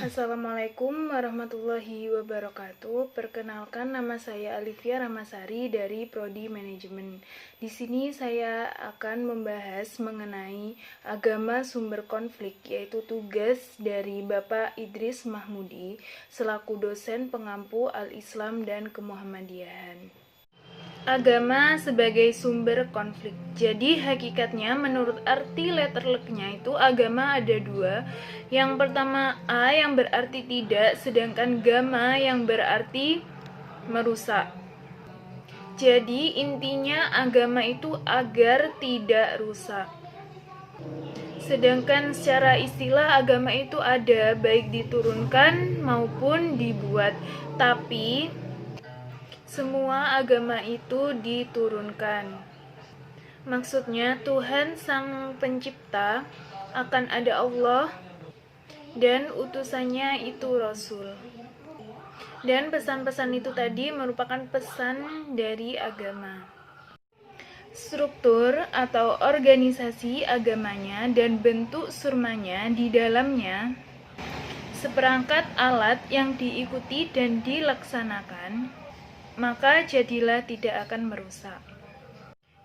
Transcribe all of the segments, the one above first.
Assalamualaikum warahmatullahi wabarakatuh. Perkenalkan, nama saya Alivia Ramasari dari Prodi Manajemen. Di sini saya akan membahas mengenai agama sumber konflik, yaitu tugas dari Bapak Idris Mahmudi selaku dosen pengampu Al-Islam dan Kemuhammadiyahan. Agama sebagai sumber konflik. Jadi hakikatnya menurut arti letterleknya itu agama ada dua. Yang pertama A yang berarti tidak, sedangkan gama yang berarti merusak. Jadi intinya agama itu agar tidak rusak. Sedangkan secara istilah agama itu ada baik diturunkan maupun dibuat. Tapi semua agama itu diturunkan. Maksudnya Tuhan Sang Pencipta akan ada Allah dan utusannya itu Rasul. Dan pesan-pesan itu tadi merupakan pesan dari agama. Struktur atau organisasi agamanya dan bentuk surmanya di dalamnya seperangkat alat yang diikuti dan dilaksanakan, maka jadilah tidak akan merusak.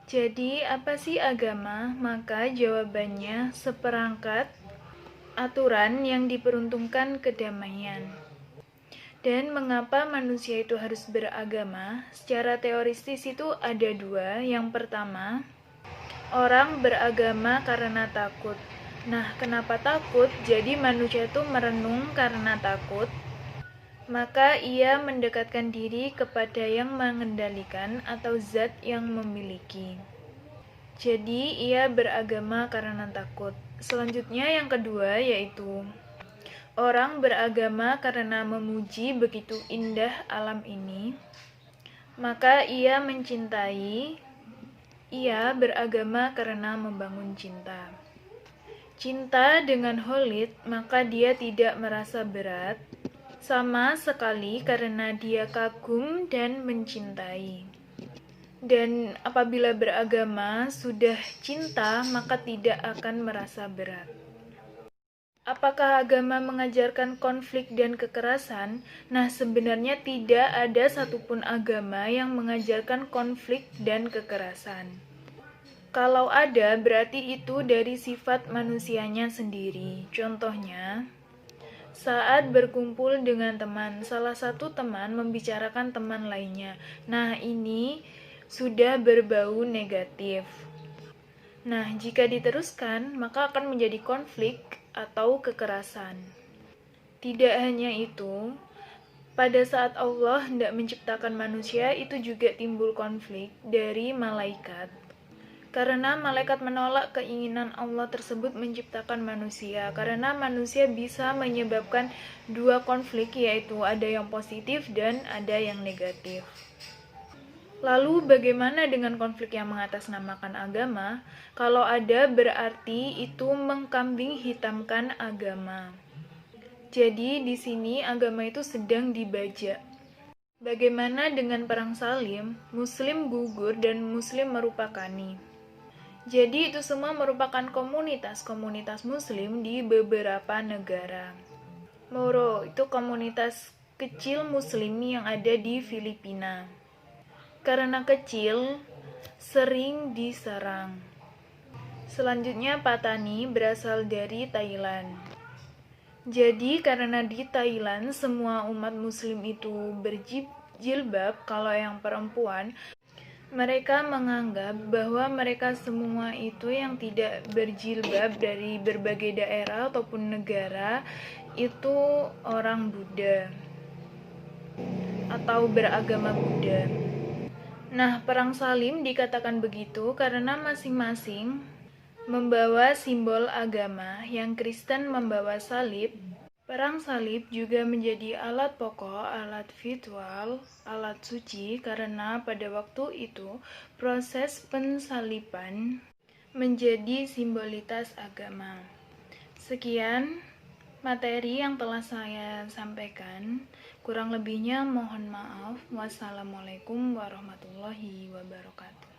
Jadi, apa sih agama? Maka jawabannya seperangkat aturan yang diperuntukkan kedamaian. Dan mengapa manusia itu harus beragama? Secara teoristis itu ada dua. Yang pertama, orang beragama karena takut. Nah, kenapa takut? Jadi manusia itu merenung karena takut. Maka ia mendekatkan diri kepada yang mengendalikan atau zat yang memiliki. Jadi ia beragama karena takut. Selanjutnya yang kedua yaitu orang beragama karena memuji begitu indah alam ini. Maka ia mencintai. Ia beragama karena membangun cinta. Cinta dengan holid, maka dia tidak merasa berat sama sekali karena dia kagum dan mencintai. Dan apabila beragama sudah cinta, maka tidak akan merasa berat. Apakah agama mengajarkan konflik dan kekerasan? Nah, sebenarnya tidak ada satupun agama yang mengajarkan konflik dan kekerasan. Kalau ada, berarti itu dari sifat manusianya sendiri. Contohnya, saat berkumpul dengan teman, salah satu teman membicarakan teman lainnya. Nah, ini sudah berbau negatif. Nah, jika diteruskan, maka akan menjadi konflik atau kekerasan. Tidak hanya itu, pada saat Allah hendak menciptakan manusia, itu juga timbul konflik dari malaikat. Karena malaikat menolak keinginan Allah tersebut menciptakan manusia. Karena manusia bisa menyebabkan dua konflik, yaitu ada yang positif dan ada yang negatif. Lalu bagaimana dengan konflik yang mengatasnamakan agama? Kalau ada berarti itu mengkambing hitamkan agama. Jadi di sini agama itu sedang dibajak. Bagaimana dengan perang Salim? Muslim gugur dan Muslim merupakani. Jadi itu semua merupakan komunitas-komunitas muslim di beberapa negara. Moro itu komunitas kecil muslim yang ada di Filipina. Karena kecil, sering diserang. Selanjutnya Patani berasal dari Thailand. Jadi karena di Thailand semua umat muslim itu berjilbab, kalau yang perempuan mereka menganggap bahwa mereka semua itu yang tidak berjilbab dari berbagai daerah ataupun negara itu orang Buddha atau beragama Buddha. Nah, perang Salim dikatakan begitu karena masing-masing membawa simbol agama. Yang Kristen membawa salib. Perang salib juga menjadi alat pokok, alat ritual, alat suci karena pada waktu itu proses pensaliban menjadi simbolitas agama. Sekian materi yang telah saya sampaikan. Kurang lebihnya mohon maaf. Wassalamualaikum warahmatullahi wabarakatuh.